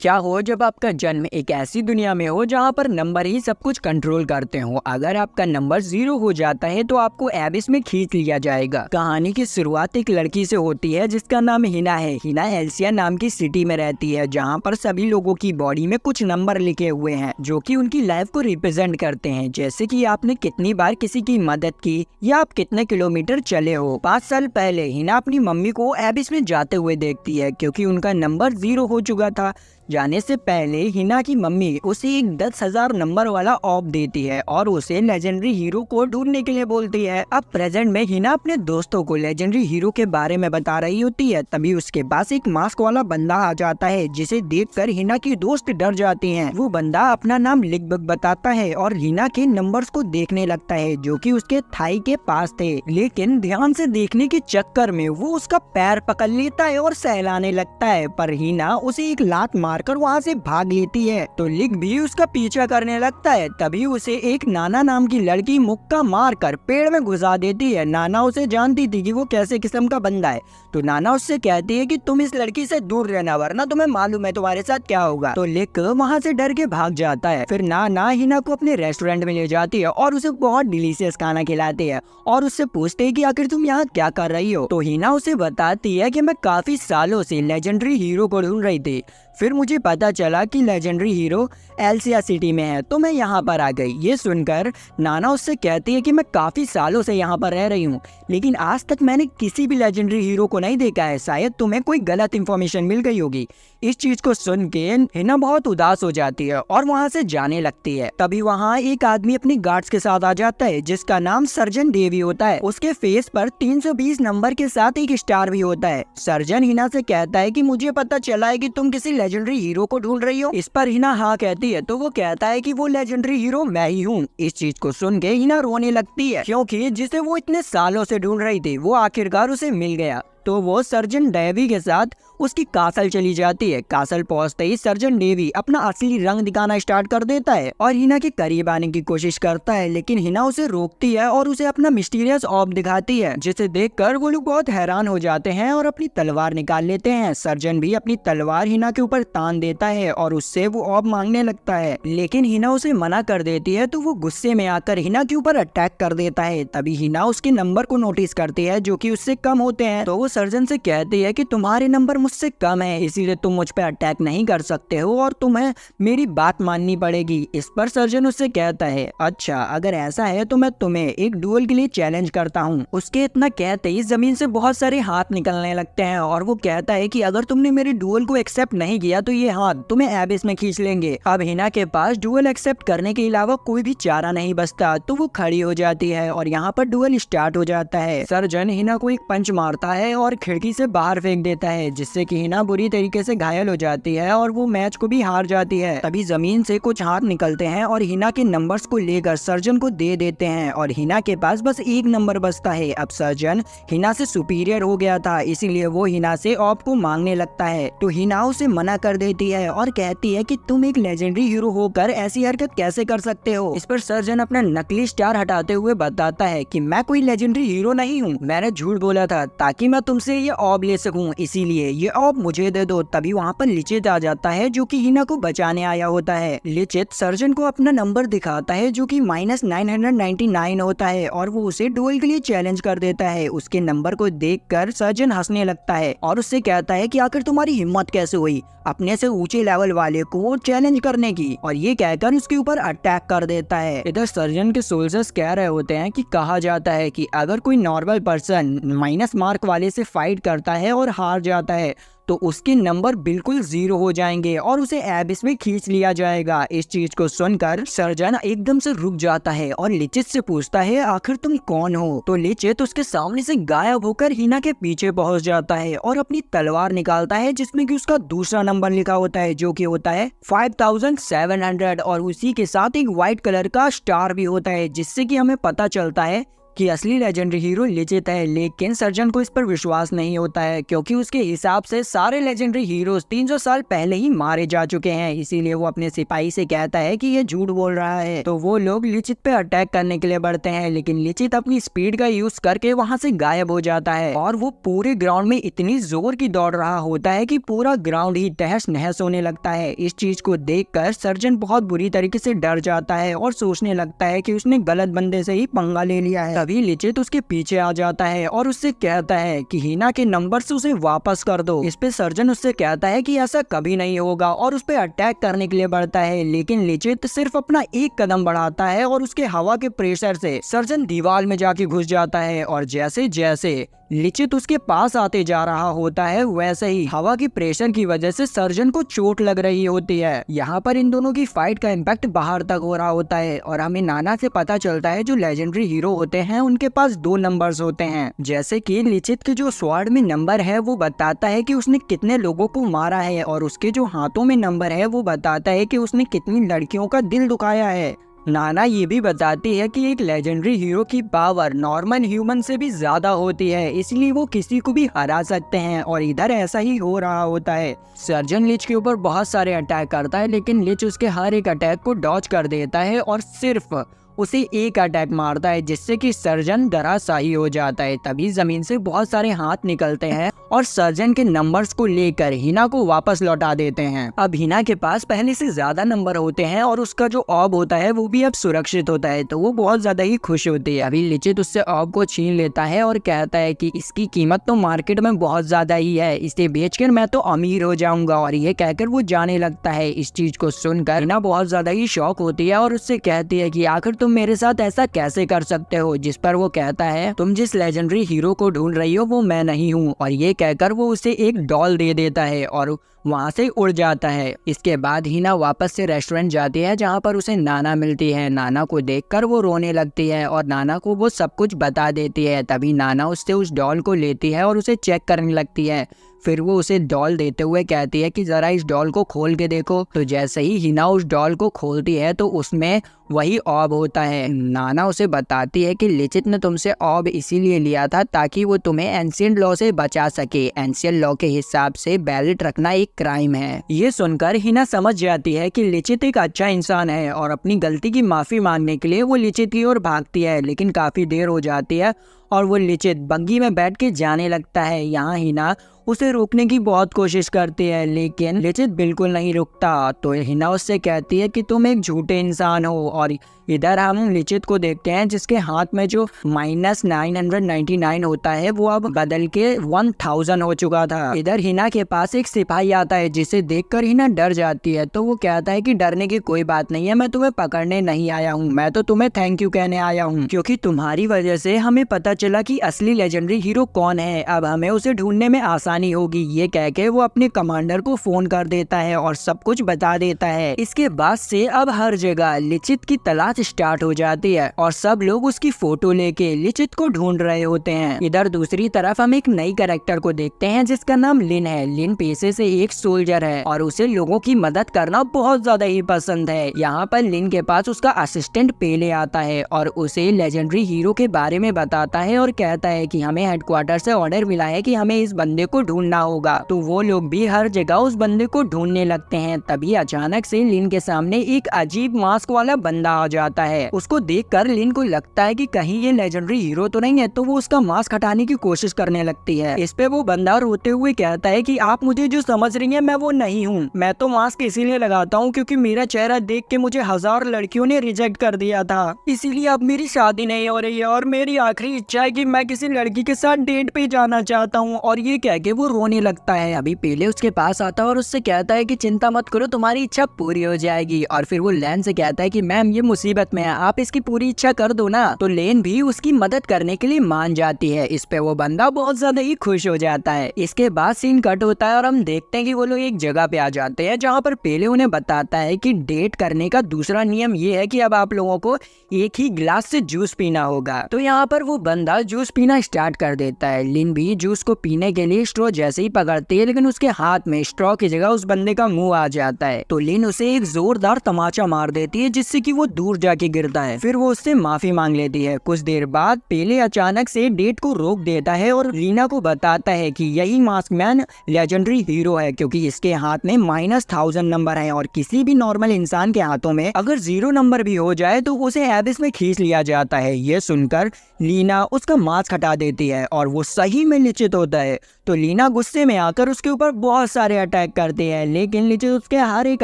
क्या हो जब आपका जन्म एक ऐसी दुनिया में हो जहां पर नंबर ही सब कुछ कंट्रोल करते हो। अगर आपका नंबर 0 हो जाता है तो आपको एबिस में खींच लिया जाएगा। कहानी की शुरुआत एक लड़की से होती है जिसका नाम हिना है। हिना एल्सिया नाम की सिटी में रहती है जहां पर सभी लोगों की बॉडी में कुछ नंबर लिखे हुए हैं जो कि उनकी लाइफ को रिप्रेजेंट करते हैं, जैसे कि आपने कितनी बार किसी की मदद की या आप कितने किलोमीटर चले हो। 5 साल पहले हिना अपनी मम्मी को एबिस में जाते हुए देखती है क्योंकि उनका नंबर 0 हो चुका था। जाने से पहले हिना की मम्मी उसे एक 10,000 नंबर वाला ऑफ देती है और उसे लेजेंडरी हीरो को ढूंढने के लिए बोलती है। अब प्रेजेंट में हिना अपने दोस्तों को लेजेंडरी हीरो के बारे में बता रही होती है, तभी उसके पास एक मास्क वाला बंदा आ जाता है जिसे देखकर हिना की दोस्त डर जाती हैं। वो बंदा अपना नाम लिखबक बताता है और हिना के नंबर्स को देखने लगता है जो कि उसके थाई के पास थे, लेकिन ध्यान से देखने के चक्कर में वो उसका पैर पकड़ लेता है और सहलाने लगता है, पर हिना उसे एक लात कर वहाँ से भाग लेती है तो लिक भी उसका पीछा करने लगता है। तभी उसे एक नाना नाम की लड़की मुक्का मारकर पेड़ में घुसा देती है। नाना उसे जानती थी कि वो कैसे किस्म का बंदा है, तो नाना उससे कहती है कि तुम इस लड़की से दूर रहना वरना तुम्हें मालूम है तुम्हारे साथ क्या होगा। तो लिक वहाँ से डर के भाग जाता है। फिर नाना हिना को अपने रेस्टोरेंट में ले जाती है और उसे बहुत डिलीशियस खाना खिलाती है और उससे पूछते है कि आखिर तुम यहाँ क्या कर रही हो। तो हिना उसे बताती है कि मैं काफी सालों से लेजेंडरी हीरो को ढूंढ रही थी, फिर मुझे पता चला कि लेजेंडरी हीरो एल्सिया सिटी में है तो मैं यहाँ पर आ गई। ये सुनकर नाना उससे कहती है कि मैं काफी सालों से यहाँ पर रह रही हूँ लेकिन आज तक मैंने किसी भी लेजेंडरी हीरो को नहीं देखा है, शायद तुम्हें कोई गलत इंफॉर्मेशन मिल गई होगी। इस चीज को सुन के हिना बहुत उदास हो जाती है और वहाँ से जाने लगती है। तभी वहाँ एक आदमी अपने गार्ड्स के साथ आ जाता है जिसका नाम सर्जन डेवी होता है। उसके फेस पर 320 नंबर के साथ एक स्टार भी होता है। सर्जन हिना से कहता है कि मुझे पता चला है कि तुम किसी लेजेंडरी हीरो को ढूंढ रही हो। इस पर हिना हाँ कहती है तो वो कहता है कि वो लेजेंडरी हीरो मैं ही हूँ। इस चीज को सुन के हिना रोने लगती है क्योंकि जिसे वो इतने सालों से ढूंढ रही थी वो आखिरकार उसे मिल गया। तो वो सर्जन डेवी के साथ उसकी कासल चली जाती है। कासल पहुंचते ही सर्जन डेवी अपना असली रंग दिखाना स्टार्ट कर देता है और हिना के करीब आने की कोशिश करता है, लेकिन हिना उसे रोकती है और उसे अपना मिस्टीरियस ऑर्ब दिखाती है, जिसे देखकर वो लोग बहुत हैरान हो जाते हैं और अपनी तलवार निकाल लेते हैं। सर्जन भी अपनी तलवार हिना के ऊपर तान देता है और उससे वो ऑर्ब मांगने लगता है, लेकिन हिना उसे मना कर देती है तो वो गुस्से में आकर हिना के ऊपर अटैक कर देता है। तभी हिना उसके नंबर को नोटिस करती है जो कि उससे कम होते हैं, तो वो सर्जन से कहती है कि तुम्हारे नंबर मुझसे कम है इसीलिए तुम मुझ पर अटैक नहीं कर सकते हो और तुम्हें मेरी बात माननी पड़ेगी। इस पर सर्जन उससे कहता है अच्छा अगर ऐसा है तो मैं तुम्हें एक डुएल के लिए चैलेंज करता हूँ। उसके इतना कहते ही जमीन से बहुत सारे हाथ निकलने लगते हैं और वो कहता है कि अगर तुमने मेरे डुएल को एक्सेप्ट नहीं किया तो ये हाथ तुम्हें एबिस में खींच लेंगे। अब हिना के पास डुएल एक्सेप्ट करने के अलावा कोई भी चारा नहीं बचता, तो वो खड़ी हो जाती है और यहाँ पर डुएल स्टार्ट हो जाता है। सर्जन हिना को एक पंच मारता है और खिड़की से बाहर फेंक देता है जिससे कि हिना बुरी तरीके से घायल हो जाती है और वो मैच को भी हार जाती है। तभी जमीन से कुछ हाथ निकलते हैं और हिना के नंबर्स को लेकर सर्जन को दे देते हैं और हिना के पास बस एक नंबर बचता है। अब सर्जन हिना से सुपीरियर हो गया था इसीलिए वो हिना से ऑफ को मांगने लगता है, तो हिना उसे मना कर देती है और कहती है कि तुम एक लेजेंडरी हीरो होकर ऐसी हरकत कैसे कर सकते हो। इस पर सर्जन अपना नकली स्टार हटाते हुए बताता है कि मैं कोई लेजेंडरी हीरो नहीं हूँ, मैंने झूठ बोला था ताकि मैं तुमसे ये ऑब ले सकूं, इसीलिए ये ऑब मुझे दे दो। तभी वहाँ पर लिचित आ जाता है जो कि हिना को बचाने आया होता है। लिचित सर्जन को अपना नंबर दिखाता है जो कि -999 होता है और वो उसे डुएल के लिए चैलेंज कर देता है। उसके नंबर को देखकर सर्जन हंसने लगता है और उससे कहता है कि आखिर तुम्हारी हिम्मत कैसे हुई अपने से ऊंचे लेवल वाले को चैलेंज करने की, और ये कहकर उसके ऊपर अटैक कर देता है। इधर सर्जन के सोल्जर्स कह रहे होते हैं कि कहा जाता है कि अगर कोई नॉर्मल पर्सन माइनस मार्क वाले से फाइट करता है और हार जाता है तो उसके नंबर बिल्कुल 0 हो जाएंगे और उसे एबिस में खींच लिया जाएगा। इस चीज को सुनकर सर्जन एकदम से रुक जाता है और लिचित से पूछता है आखिर तुम कौन हो। तो लिचित उसके सामने से गायब होकर हिना के पीछे पहुंच जाता है और अपनी तलवार निकालता है जिसमें कि उसका दूसरा नंबर लिखा होता है जो कि होता है 5700 और उसी के साथ एक व्हाइट कलर का स्टार भी होता है, जिससे कि हमें पता चलता है कि असली लेजेंडरी हीरो लिचित है, लेकिन सर्जन को इस पर विश्वास नहीं होता है क्योंकि उसके हिसाब से सारे लेजेंडरी हीरोज 300 साल पहले ही मारे जा चुके हैं। इसीलिए वो अपने सिपाही से कहता है कि ये झूठ बोल रहा है। तो वो लोग लिचित पे अटैक करने के लिए बढ़ते हैं, लेकिन लिचित अपनी स्पीड का यूज करके वहाँ से गायब हो जाता है और वो पूरे ग्राउंड में इतनी जोर की दौड़ रहा होता है कि पूरा ग्राउंड ही तहस नहस होने लगता है। इस चीज को देखकर सर्जन बहुत बुरी तरीके से डर जाता है और सोचने लगता है कि उसने गलत बंदे से ही पंगा ले लिया है। तभी लिचित उसके पीछे आ जाता है और उससे कहता है कि हिना के नंबर से उसे वापस कर दो। इस पे सर्जन उससे कहता है कि ऐसा कभी नहीं होगा और उस पे अटैक करने के लिए बढ़ता है, लेकिन लिचित सिर्फ अपना एक कदम बढ़ाता है और उसके हवा के प्रेशर से सर्जन दीवार में जाके घुस जाता है। और जैसे जैसे लिचित उसके पास आते जा रहा होता है, वैसे ही हवा की प्रेशर की वजह से सर्जन को चोट लग रही होती है। यहाँ पर इन दोनों की फाइट का इम्पैक्ट बाहर तक हो रहा होता है और हमें नाना से पता चलता है जो लेजेंडरी हीरो होते हैं उनके पास 2 नंबर्स होते हैं। जैसे कि लिचित के जो स्वॉर्ड में नंबर है वो बताता है कि उसने कितने लोगों को मारा है और उसके जो हाथों में नंबर है वो बताता है कि उसने कितनी लड़कियों का दिल दुखाया है। नाना ये भी बताती है कि एक लेजेंडरी हीरो की पावर नॉर्मल ह्यूमन से भी ज्यादा होती है, इसलिए वो किसी को भी हरा सकते हैं और इधर ऐसा ही हो रहा होता है। सर्जन लिच के ऊपर बहुत सारे अटैक करता है, लेकिन लिच उसके हर एक अटैक को डॉज कर देता है और सिर्फ उसे एक अटैक मारता है, जिससे कि सर्जन धराशायी हो जाता है। तभी जमीन से बहुत सारे हाथ निकलते हैं और सर्जन के नंबर्स को लेकर हिना को वापस लौटा देते हैं। अब हिना के पास पहले से ज्यादा नंबर होते हैं और उसका जो ऑब होता है वो भी अब सुरक्षित होता है, तो वो बहुत ज्यादा ही खुश होती है। अभी लिचित उससे ऑब को छीन लेता है और कहता है कि इसकी कीमत तो मार्केट में बहुत ज्यादा ही है, इसे बेचकर मैं तो अमीर हो जाऊंगा। और ये कहकर वो जाने लगता है। इस चीज को सुनकर हिना बहुत ज्यादा ही शॉक होती है और उससे कहती है कि आखिर तुम मेरे साथ ऐसा कैसे कर सकते हो। जिस पर वो कहता है तुम जिस लेजेंडरी हीरो को ढूंढ रही हो वो मैं नहीं हूँ। और ये कहकर वो उसे एक डॉल दे देता है और वहाँ से उड़ जाता है। इसके बाद हिना वापस से रेस्टोरेंट जाती है जहाँ पर उसे नाना मिलती है। नाना को देखकर वो रोने लगती है और नाना को वो सब कुछ बता देती है। तभी नाना उससे उस डॉल को लेती है और उसे चेक करने लगती है। फिर वो उसे डॉल देते हुए कहती है कि जरा इस डॉल को खोल के देखो। तो जैसे ही हिना उस डॉल को खोलती है तो उसमें वही ऑब होता है। नाना उसे बताती है कि लिचित ने तुमसे ऑब इसीलिए लिया था ताकि वो तुम्हें एंशिएंट लॉ से बचा सके। एंशिएंट लॉ के हिसाब से बैलेट रखना एक क्राइम है। ये सुनकर हिना समझ जाती है कि लिचित एक अच्छा इंसान है और अपनी गलती की माफी मांगने के लिए वो लिचित की ओर भागती है, लेकिन काफी देर हो जाती है और वो लिचित बग्गी में बैठ के जाने लगता है। यहाँ हिना उसे रोकने की बहुत कोशिश करती है, लेकिन लिचित बिल्कुल नहीं रुकता। तो हिना उससे कहती है कि तुम एक झूठे इंसान हो। और इधर हम लिचित को देखते हैं जिसके हाथ में जो -999 होता है वो अब बदल के 1000 हो चुका था। इधर हिना के पास एक सिपाही आता है जिसे देखकर हिना डर जाती है। तो वो कहता है कि डरने की कोई बात नहीं है, मैं तुम्हें पकड़ने नहीं आया हूँ, मैं तो तुम्हें थैंक यू कहने आया हूँ, क्योंकि तुम्हारी वजह से हमें पता चला कि असली लेजेंडरी हीरो कौन है। अब हमें उसे ढूंढने में आसानी होगी। ये कह के वो अपने कमांडर को फोन कर देता है और सब कुछ बता देता है। इसके बाद से अब हर जगह लिचित की तलाश स्टार्ट हो जाती है और सब लोग उसकी फोटो लेके लिचित को ढूंढ रहे होते हैं। इधर दूसरी तरफ हम एक नई कैरेक्टर को देखते हैं जिसका नाम लिन है। लिन पेशे से एक सोल्जर है और उसे लोगों की मदद करना बहुत ज्यादा ही पसंद है। यहाँ पर लिन के पास उसका असिस्टेंट पेले आता है और उसे लेजेंडरी हीरो के बारे में बताता है और कहता है कि हमें हेडक्वार्टर से ऑर्डर मिला है कि हमें इस बंदे को ढूंढना होगा। तो वो लोग भी हर जगह उस बंदे को ढूंढने लगते हैं। तभी अचानक से लिन के सामने एक अजीब मास्क वाला बंदा आ जाता है। उसको देखकर लिन को लगता है कि कहीं ये लेजेंडरी हीरो तो नहीं है, तो वो उसका मास्क हटाने की कोशिश करने लगती है। इस पे वो बंदा रोते हुए कहता है कि आप मुझे जो समझ रही हैं मैं वो नहीं हूँ। मैं तो मास्क इसीलिए लगाता हूँ क्योंकि मेरा चेहरा देख के मुझे 1000 लड़कियों ने रिजेक्ट कर दिया था, इसीलिए अब मेरी शादी नहीं हो रही है और मेरी आखिरी इच्छा है कि मैं किसी लड़की के साथ डेट पे जाना चाहता हूँ। और ये कह के वो रोने लगता है। अभी पेले उसके पास आता है और उससे कहता है कि चिंता मत करो, तुम्हारी इच्छा पूरी हो जाएगी। और फिर वो लेन से कहता है कि मैम ये मुसीबत में है, आप इसकी पूरी इच्छा कर दो ना। तो लेन भी उसकी मदद करने के लिए मान जाती है। इस पे वो बंदा बहुत ज्यादा ही खुश हो जाता है। इसके बाद सीन कट होता है और हम देखते हैं कि वो लोग एक जगह पे आ जाते हैं जहाँ पर पेले उन्हें बताता है कि डेट करने का दूसरा नियम ये है कि अब आप लोगों को एक ही गिलास से जूस पीना होगा। तो यहाँ पर वो बंदा जूस पीना स्टार्ट कर देता है। लिन भी जूस को पीने के लिए स्ट्रॉ जैसे ही पकड़ती है लेकिन उसके हाथ में स्ट्रॉ की जगह उस बंदे का मुंह आ जाता है। तो लिन उसे एक जोरदार तमाचा मार देती है जिससे कि वो दूर जाके गिरता है। फिर वो उससे माफी मांग लेती है। कुछ देर बाद पेले अचानक से डेट को रोक देता है और लीना को बताता है कि यही मास्कमैन लेजेंडरी हीरो है क्योंकि इसके हाथ में -1000 नंबर है और किसी भी नॉर्मल इंसान के हाथों में अगर 0 नंबर भी हो जाए तो उसे एबिस में खींच लिया जाता है। ये सुनकर लीना उसका मास्क हटा देती है और वो सही में लिचित होता है। तो लीना गुस्से में आकर उसके ऊपर बहुत सारे अटैक करती है लेकिन लिचित उसके हर एक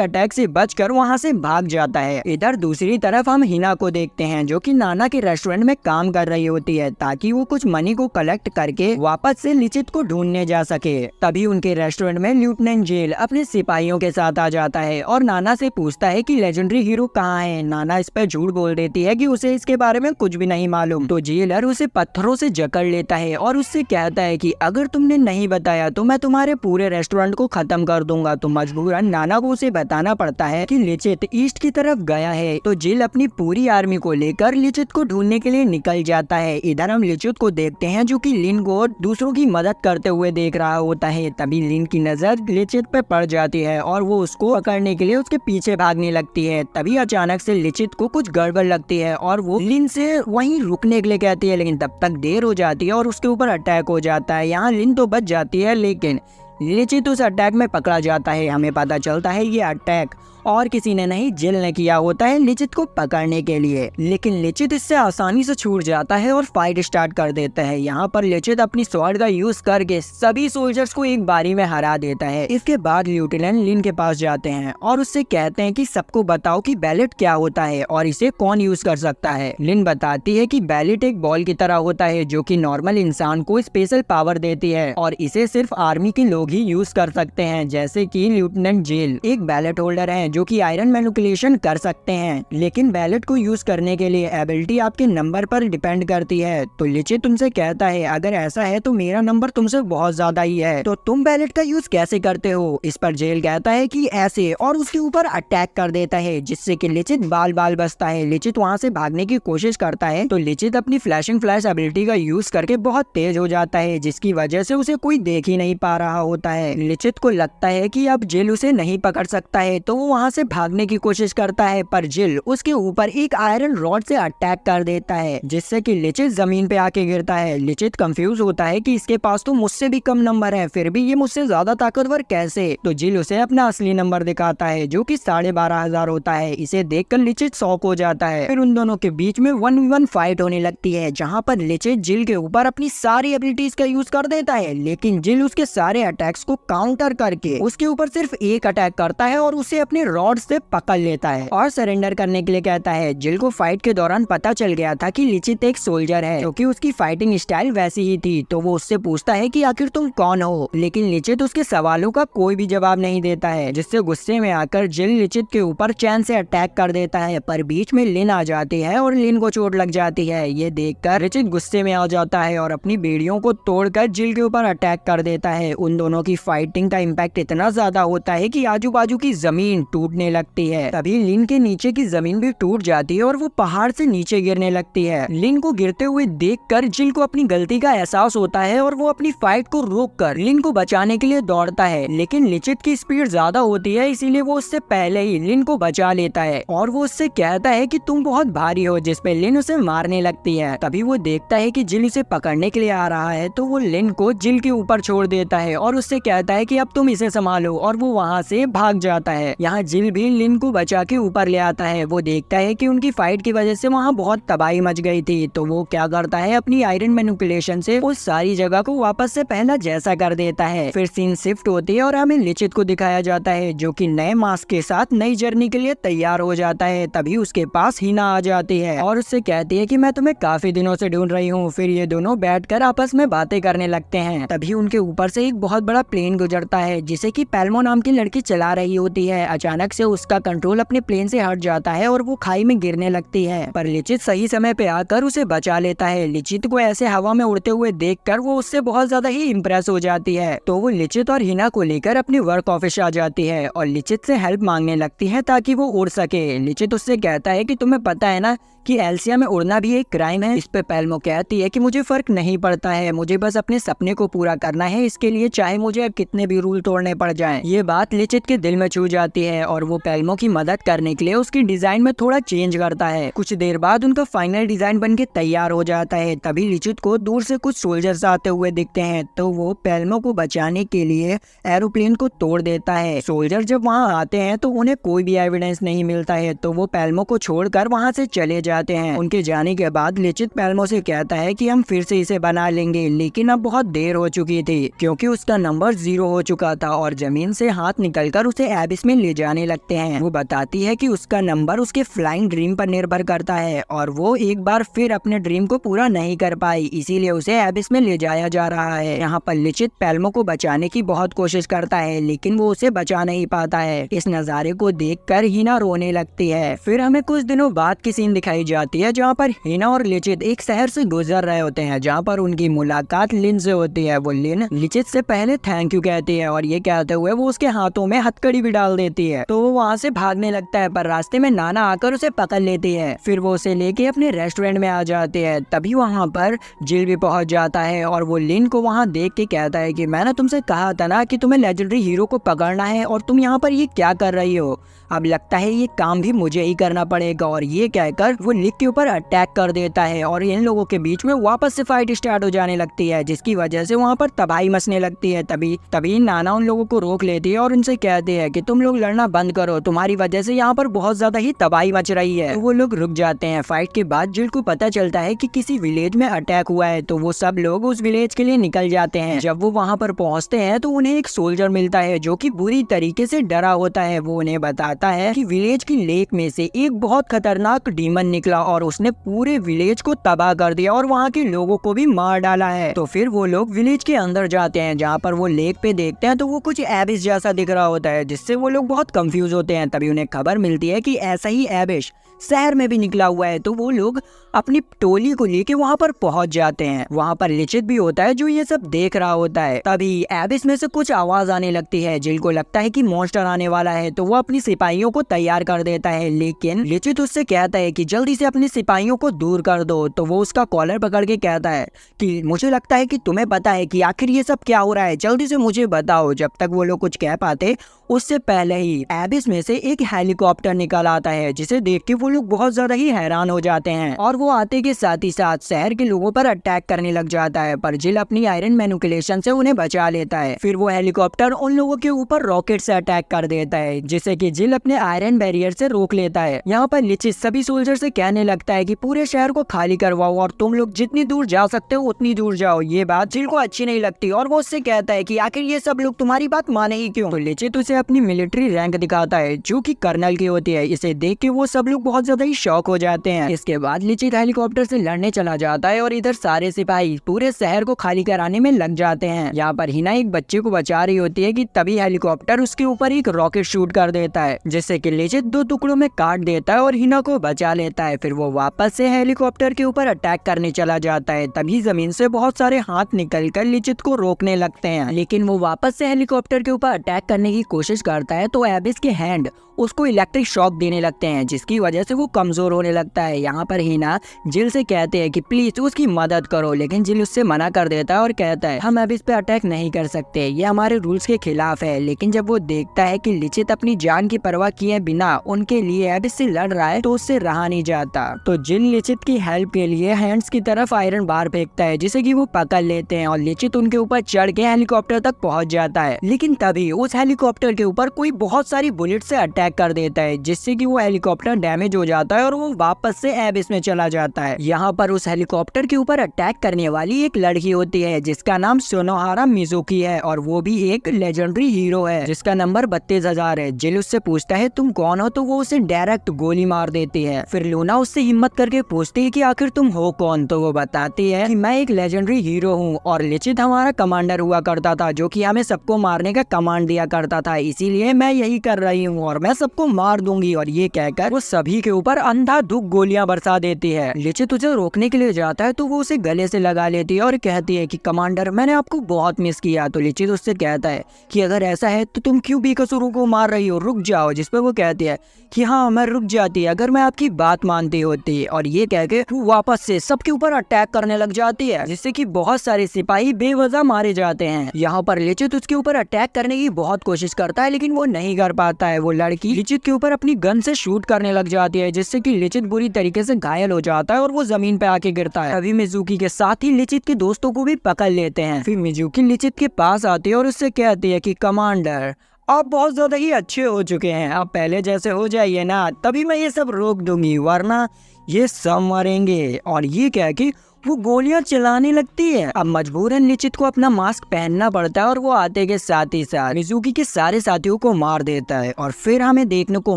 अटैक से बचकर वहां से भाग जाता है। इधर दूसरी तरफ हम हिना को देखते हैं जो कि नाना के रेस्टोरेंट में काम कर रही होती है ताकि वो कुछ मनी को कलेक्ट करके वापस से लिचित को ढूंढने जा सके। तभी उनके रेस्टोरेंट में लेफ्टिनेंट जेल अपने सिपाहियों के साथ आ जाता है और नाना से पूछता है कि लेजेंडरी हीरो कहाँ है। नाना इस पर झूठ बोल देती है कि उसे इसके बारे में कुछ भी नहीं मालूम। तो जेलर उसे पत्थरों से जकड़ लेता है और उससे कहता है कि अगर तुमने नहीं बताया तो मैं तुम्हारे पूरे रेस्टोरेंट को खत्म कर दूंगा। तो मजबूरन नाना को उसे बताना पड़ता है कि लिचित ईस्ट की तरफ गया है। तो जिल अपनी पूरी आर्मी को लेकर लिचित को ढूंढने के लिए निकल जाता है। इधर हम लिचित को देखते हैं जो कि लिन को दूसरों की मदद करते हुए देख रहा होता है। तभी लिन की नजर लिचित पे पड़ जाती है और वो उसको पकड़ने के लिए उसके पीछे भागने लगती है। तभी अचानक से लिचित को कुछ गड़बड़ लगती है और वो लिन से वहीं रुकने के लिए कहती है लेकिन तब तक देर हो जाती है और उसके ऊपर अटैक हो जाता है। यहाँ लिन तो बच जाती है लेकिन लिचित उस अटैक में पकड़ा जाता है। हमें पता चलता है ये अटैक और किसी ने नहीं जिल ने किया होता है लिचित को पकड़ने के लिए। लेकिन लिचित इससे आसानी से छूट जाता है और फाइट स्टार्ट कर देता है। यहाँ पर लिचित अपनी स्वॉर्ड का यूज करके सभी सोल्जर्स को एक बारी में हरा देता है। इसके बाद लेफ्टिनेंट लिन के पास जाते हैं और उससे कहते हैं कि सबको बताओ कि बैलेट क्या होता है और इसे कौन यूज कर सकता है। लिन बताती है कि बैलेट एक बॉल की तरह होता है जो कि नॉर्मल इंसान को स्पेशल पावर देती है और इसे सिर्फ आर्मी के लोग ही यूज कर सकते हैं। जैसे कि लेफ्टिनेंट जेल एक बैलेट होल्डर है जो कि आयरन मैनिपुलेशन कर सकते हैं लेकिन बैलेट को यूज करने के लिए एबिलिटी आपके नंबर पर डिपेंड करती है। तो लिचित तुमसे कहता है अगर ऐसा है तो मेरा नंबर तुमसे बहुत ज्यादा ही है तो तुम बैलेट का यूज कैसे करते हो। इस पर जेल कहता है कि ऐसे और उसके ऊपर अटैक कर देता है जिससे कि लिचित बाल बाल बचता है। लिचित वहाँ से भागने की कोशिश करता है तो लिचित अपनी फ्लैशिंग फ्लैश एबिलिटी का यूज करके बहुत तेज हो जाता है जिसकी वजह से उसे कोई देख ही नहीं पा रहा होता है। लिचित को लगता है कि अब जेल उसे नहीं पकड़ सकता है तो वो वहाँ से भागने की कोशिश करता है पर जिल उसके ऊपर एक आयरन रॉड से अटैक कर देता है जिससे कि लिचित जमीन पे आके गिरता है। लिचित कंफ्यूज होता है कि इसके पास तो मुझसे भी कम नंबर है फिर भी ये मुझसे ज्यादा ताकतवर कैसे। तो जिल उसे अपना असली नंबर दिखाता है जो कि 12,500 होता है। इसे देखकर लिचित शॉक हो जाता है। फिर उन दोनों के बीच में 1v1 फाइट होने लगती है जहाँ पर लिचित जिल के ऊपर अपनी सारी एबिलिटीज का यूज कर देता है लेकिन जिल उसके सारे अटैक्स को काउंटर करके उसके ऊपर सिर्फ एक अटैक करता है और उसे अपने रॉड से पकड़ लेता है और सरेंडर करने के लिए कहता है। जिल को फाइट के दौरान पता चल गया था कि लिचित एक सोल्जर है क्योंकि उसकी फाइटिंग स्टाइल वैसी ही थी। तो वो उससे पूछता है कि आखिर तुम कौन हो लेकिन लिचित उसके सवालों का कोई भी जवाब नहीं देता है जिससे गुस्से में आकर जिल लिचित के ऊपर चैन से अटैक कर देता है पर बीच में लिन आ जाती है और लिन को चोट लग जाती है। ये देखकर लिचित गुस्से में आ जाता है और अपनी बेड़ियों को तोड़कर जिल के ऊपर अटैक कर देता है। उन दोनों की फाइटिंग का इम्पैक्ट इतना ज्यादा होता है कि आजू बाजू की जमीन टूटने लगती है। तभी लिन के नीचे की जमीन भी टूट जाती है और वो पहाड़ से नीचे गिरने लगती है। लिन को गिरते हुए देखकर जिल को अपनी गलती का एहसास होता है और वो अपनी फाइट को रोककर लिन को बचाने के लिए दौड़ता है लेकिन लिचित की स्पीड ज्यादा होती है इसीलिए वो उससे पहले ही लिन को बचा लेता है और वो उससे कहता है कि तुम बहुत भारी हो जिस पे लिन उसे मारने लगती है। तभी वो देखता है कि जिल उसे पकड़ने के लिए आ रहा है तो वो लिन को जिल के ऊपर छोड़ देता है और उससे कहता है कि अब तुम इसे संभालो और वो वहाँ से भाग जाता है। यहाँ जिल भी लिन को बचा के ऊपर ले आता है। वो देखता है कि उनकी फाइट की वजह से वहाँ बहुत तबाही मच गई थी तो वो क्या करता है अपनी आयरन मैनिपुलेशन से उस सारी जगह को वापस से पहला जैसा कर देता है। फिर सीन शिफ्ट होती है और हमें लिचित को दिखाया जाता है जो कि नए मास्क के साथ नई जर्नी के लिए तैयार हो जाता है। तभी उसके पास हिना आ जाती है और उससे कहती है कि मैं तुम्हें काफी दिनों से ढूंढ रही हूँ। फिर ये दोनों बैठकर आपस में बातें करने लगते हैं। तभी उनके ऊपर से एक बहुत बड़ा प्लेन गुजरता है जिसे कि पैल्मो नाम की लड़की चला रही होती है। अचानक अचानक से उसका कंट्रोल अपने प्लेन से हट जाता है और वो खाई में गिरने लगती है, पर लिचित सही समय पे आकर उसे बचा लेता है। लिचित को ऐसे हवा में उड़ते हुए देखकर वो उससे बहुत ज्यादा ही इम्प्रेस हो जाती है, तो वो लिचित और हिना को लेकर अपनी वर्क ऑफिस आ जाती है और लिचित से हेल्प मांगने लगती है ताकि वो उड़ सके। लिचित उससे कहता है कि तुम्हें पता है ना कि एल्सिया में उड़ना भी एक क्राइम है। इस पे पेल्मो कहती है कि मुझे फर्क नहीं पड़ता है, मुझे बस अपने सपने को पूरा करना है, इसके लिए चाहे मुझे अब कितने भी रूल तोड़ने पड़ जाएं। ये बात लिचित के दिल में छू जाती है और वो पेल्मो की मदद करने के लिए उसकी डिजाइन में थोड़ा चेंज करता है। कुछ देर बाद उनका फाइनल डिजाइन बनके तैयार हो जाता है। तभी लिचित को दूर से कुछ सोल्जर्स आते हुए दिखते हैं, तो वो पेल्मो को बचाने के लिए एरोप्लेन को तोड़ देता है। सोल्जर जब वहाँ आते हैं तो उन्हें कोई भी एविडेंस नहीं मिलता है, तो वो पेल्मो को छोड़कर वहाँ से चले जाते हैं। उनके जाने के बाद लिचित पेल्मो से कहता है कि हम फिर से इसे बना लेंगे, लेकिन अब बहुत देर हो चुकी थी क्योंकि उसका नंबर 0 हो चुका था और जमीन से हाथ निकलकर उसे एबिस में ले जाने लगते हैं। वो बताती है कि उसका नंबर उसके फ्लाइंग ड्रीम पर निर्भर करता है और वो एक बार फिर अपने ड्रीम को पूरा नहीं कर पाई, इसीलिए उसे एबिस में ले जाया जा रहा है। यहाँ पर लिचित पेल्मो को बचाने की बहुत कोशिश करता है, लेकिन वो उसे बचा नहीं पाता है। इस नजारे को देखकर हिना रोने लगती है। फिर हमें कुछ दिनों बाद की सीन दिखाई जाती है जहाँ पर हिना और लिचित एक शहर से गुजर रहे होते हैं, जहाँ पर उनकी मुलाकात लिन से होती है। वो लिन लिचित से पहले थैंक यू कहती है और ये कहते हुए वो उसके हाथों में हथकड़ी भी डाल देती है, तो वो वहाँ से भागने लगता है, पर रास्ते में नाना आकर उसे पकड़ लेती है। फिर वो उसे लेके अपने रेस्टोरेंट में आ जाती है। तभी वहाँ पर जिल भी पहुँच जाता है और वो लिन को वहाँ देख के कहता है कि मैंने तुमसे कहा था ना कि तुम्हें लेजेंडरी हीरो को पकड़ना है और तुम यहाँ पर ये क्या कर रही हो। अब लगता है ये काम भी मुझे ही करना पड़ेगा। और ये कहकर वो लिक के ऊपर अटैक कर देता है और इन लोगों के बीच में वापस से फाइट स्टार्ट हो जाने लगती है, जिसकी वजह से वहाँ पर तबाही मचने लगती है। तभी नाना उन लोगों को रोक लेती है और उनसे कहती है कि तुम लोग लड़ना बंद करो, तुम्हारी वजह से यहाँ पर बहुत ज्यादा ही तबाही मच रही है। तो वो लोग रुक जाते हैं। फाइट के बाद जिल को पता चलता है कि किसी विलेज में अटैक हुआ है, तो वो सब लोग उस विलेज के लिए निकल जाते हैं। जब वो वहाँ पर पहुँचते हैं तो उन्हें एक सोल्जर मिलता है जो कि बुरी तरीके से डरा होता है। वो उन्हें बताता है कि विलेज की लेक में से एक बहुत खतरनाक डीमन निकला और उसने पूरे विलेज को तबाह कर दिया और वहाँ के लोगों को भी मार डाला है। तो फिर वो लोग विलेज के अंदर जाते हैं, जहाँ पर वो लेक पे देखते हैं तो वो कुछ एबिस जैसा दिख रहा होता है, जिससे वो लोग बहुत कंफ्यूज होते हैं। तभी उन्हें खबर मिलती है कि ऐसा ही एबिस शहर में भी निकला हुआ है, तो वो लोग अपनी टोली को लेके वहाँ पर पहुँच जाते हैं। वहाँ पर लिचित भी होता है जो ये सब देख रहा होता है। तभी एबिस में से कुछ आवाज आने लगती है। जिल को लगता है कि मॉन्स्टर आने वाला है, तो वो अपनी सिपाहियों को तैयार कर देता है, लेकिन लिचित उससे कहता है कि जल्दी से अपने सिपाहियों को दूर कर दो। तो वो उसका कॉलर पकड़ के कहता है कि मुझे लगता है कि तुम्हें पता है कि आखिर ये सब क्या हो रहा है, जल्दी से मुझे बताओ। जब तक वो लोग कुछ कह पाते उससे पहले ही एबिस में से एक हेलीकॉप्टर निकल आता है, जिसे देख के वो लोग बहुत ज्यादा ही हैरान हो जाते हैं और वो आते के साथ ही साथ शहर के लोगों पर अटैक करने लग जाता है। पर जिल अपनी आयरन मैनिपुलेशन से उन्हें बचा लेता है। फिर वो हेलीकॉप्टर उन लोगों के ऊपर रॉकेट से अटैक कर देता है, जिसे कि जिल अपने आयरन बैरियर से रोक लेता है। यहाँ पर लिचित सभी सोल्जर से कहने लगता है कि पूरे शहर को खाली करवाओ और तुम लोग जितनी दूर जा सकते हो उतनी दूर जाओ। ये बात जिल को अच्छी नहीं लगती और वो उससे कहता है कि आखिर ये सब लोग तुम्हारी बात माने ही क्यों। तो लिचित उसे अपनी मिलिट्री रैंक दिखाता है जो कि कर्नल की होती है। इसे देख के वो सब लोग बहुत ज्यादा ही शॉक हो जाते हैं। इसके बाद लिचित हेलीकॉप्टर से लड़ने चला जाता है और इधर सारे सिपाही पूरे शहर को खाली कराने में लग जाते हैं। यहाँ पर हिना एक बच्चे को बचा रही होती है कि तभी हेलीकॉप्टर उसके ऊपर एक रॉकेट शूट कर देता है, जिससे कि लिचित 2 टुकड़ों में काट देता है और हिना को बचा लेता है। फिर वो वापस से हेलीकॉप्टर के ऊपर अटैक करने चला जाता है। तभी जमीन से बहुत सारे हाथ निकलकर लिचित को रोकने लगते हैं, लेकिन वो वापस से हेलीकॉप्टर के ऊपर अटैक करने की कोशिश करता है तो एबिस के हैंड उसको इलेक्ट्रिक शॉक देने लगते हैं, जिसकी वजह से वो कमजोर होने लगता है। यहाँ पर हिना जिल से कहते हैं कि प्लीज उसकी मदद करो, लेकिन जिल उससे मना कर देता है और कहता है हम एबिस पे अटैक नहीं कर सकते, ये हमारे रूल्स के खिलाफ है। लेकिन जब वो देखता है कि लिचित अपनी जान की परवाह किए बिना उनके लिए एबिस से लड़ रहा है तो उससे रहा नहीं जाता। तो जिल लिचित की हेल्प के लिए हैंड्स की तरफ आयरन बार फेंकता है, जिसे कि वो पकड़ लेते हैं और लिचित उनके ऊपर चढ़ के हेलीकॉप्टर तक पहुंच जाता है। लेकिन तभी उस हेलीकॉप्टर के ऊपर कोई बहुत सारी बुलेट से अटैक कर देता है, जिससे कि वो हेलीकॉप्टर डैमेज हो जाता है और वो वापस से एबिस में चला जाता है। यहाँ पर उस हेलीकॉप्टर के ऊपर अटैक करने वाली एक लड़की होती है जिसका नाम सोनोहारा मिजुकी है और वो भी एक लेजेंडरी हीरो है जिसका नंबर 32,000 है। जिल उससे पूछता है तुम कौन हो, तो वो उसे डायरेक्ट गोली मार देती है। फिर लूना उससे हिम्मत करके पूछती है कि आखिर तुम हो कौन, तो वो बताती है कि मैं एक लेजेंडरी हीरो हूँ और लिचित हमारा कमांडर हुआ करता था जो कि हमें सबको मारने का कमांड दिया करता था, इसीलिए मैं यही कर रही हूँ और मैं सबको मार दूंगी। और ये कहकर वो सभी के ऊपर अंधाधुंध गोलियां बरसा देती है। लिचित उसे रोकने के लिए जाता है तो वो उसे गले से लगा लेती है और कहती है कि कमांडर, मैंने आपको बहुत मिस किया। तो लिचित उससे कहता है कि अगर ऐसा है तो तुम क्यों बेकसूरों को मार रही हो, रुक जाओ। जिस पे वो कहती है कि हाँ, मैं रुक जाती अगर मैं आपकी बात मानती होती। और ये कह के वो वापस से सबके ऊपर अटैक करने लग जाती है, जिससे कि बहुत सारे सिपाही बेवजह मारे जाते हैं। यहाँ पर लिचित उसके ऊपर अटैक करने की बहुत कोशिश करता है, लेकिन वो नहीं कर पाता है। वो लड़की लिचित के ऊपर अपनी गन से शूट करने लग जाती है, जिससे कि लिचित बुरी तरीके से घायल हो जाता है और वो जमीन पे आके गिरता है। अभी मिजुकी के साथ ही लिचित के दोस्तों को भी पकड़ लेते हैं। फिर मिजुकी लिचित के पास आती है और उससे कहती है कि कमांडर, आप बहुत ज्यादा ही अच्छे हो चुके हैं, आप पहले जैसे हो जाइए ना, तभी मैं ये सब रोक दूंगी, वरना ये सब मरेंगे। और ये क्या कि वो गोलियां चलाने लगती है। अब मजबूरन लिचित को अपना मास्क पहनना पड़ता है और वो आते के साथ ही साथ मिजुकी के सारे साथियों को मार देता है। और फिर हमें देखने को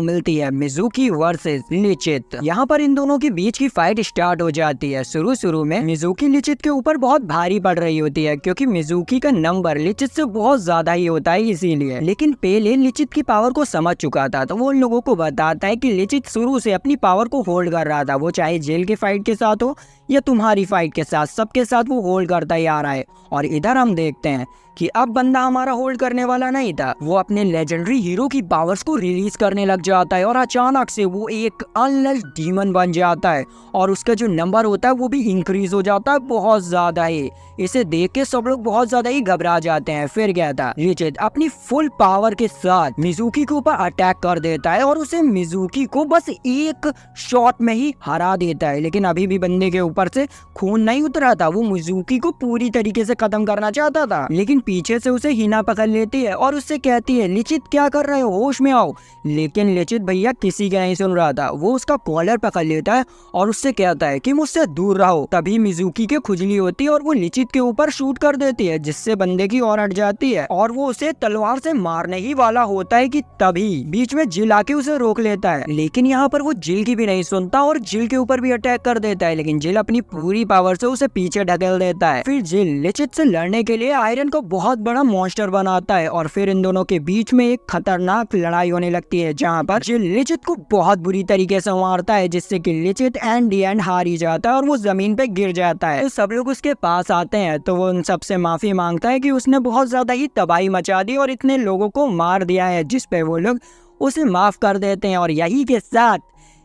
मिलती है मिजुकी वर्सेस लिचित। यहाँ पर इन दोनों के बीच की फाइट स्टार्ट हो जाती है। शुरू में मिजुकी लिचित के ऊपर बहुत भारी पड़ रही होती है, क्योंकि मिजुकी का नंबर लिचित से बहुत ज्यादा ही होता है इसीलिए। लेकिन पेले लिचित की पावर को समझ चुका था, तो वो उन लोगों को बताता है कि लिचित शुरू से अपनी पावर को होल्ड कर रहा था, वो चाहे जेल के फाइट के साथ हो या तुम्हारी फाइट के साथ, सबके साथ वो होल्ड करता ही आ रहा है। और इधर हम देखते हैं कि अब बंदा हमारा होल्ड करने वाला नहीं था, वो अपने लेजेंडरी हीरो की पावर्स को रिलीज करने लग जाता है और अचानक से वो एक अनलेस डीमन बन जाता है और उसका जो नंबर होता है वो भी इंक्रीज हो जाता है बहुत ज्यादा ही। इसे देख के सब लोग बहुत ज्यादा ही घबरा जाते हैं। फिर क्या था, लिचित अपनी फुल पावर के साथ मिजुकी के ऊपर अटैक कर देता है और उसे मिजुकी को बस एक शॉट में ही हरा देता है। लेकिन अभी भी बंदे के ऊपर से खून नहीं उतरा था, वो मिजुकी को पूरी तरीके से खत्म करना चाहता था। लेकिन पीछे से उसे हिना पकड़ लेती है और उससे कहती है, लिचित क्या कर रहे हो, होश में आओ। लेकिन लिचित भैया किसी का नहीं सुन रहा था, वो उसका कॉलर पकड़ लेता है और उससे कहता है कि मुझसे दूर रहो। तभी मिजुकी के खुजली होती है और वो लिचित के ऊपर शूट कर देती है, जिससे बंदे की और हट जाती है और वो उसे तलवार से मारने ही वाला होता है कि तभी बीच में जिल आके उसे रोक लेता है। लेकिन यहाँ पर वो जिल की भी नहीं सुनता और जिल के ऊपर भी अटैक कर देता है, लेकिन जिल अपनी पूरी पावर से उसे पीछे ढकेल देता है। फिर जिल लिचित से लड़ने के लिए आयरन को बहुत बड़ा मॉन्स्टर बनाता है और फिर इन दोनों के बीच में एक खतरनाक लड़ाई होने लगती है, जहाँ पर जिल लिचित को बहुत बुरी तरीके से मारता है, जिससे कि लिचित एंड दी एंड हार ही जाता है और वो जमीन पे गिर जाता है। तो सब लोग उसके पास आते हैं तो वो उन सबसे माफी मांगता है कि उसने बहुत ज्यादा ही तबाही मचा दी और इतने लोगों को मार दिया है, जिस पे वो लोग उसे माफ कर देते हैं। और यही के साथ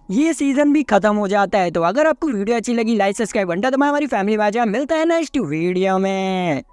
ये सीजन भी खत्म हो जाता है। तो अगर आपको वीडियो अच्छी लगी, लाइक सब्सक्राइब घंटा दबाएं, हमारी फैमिली में आ जाए। मिलता है नेक्स्ट वीडियो में।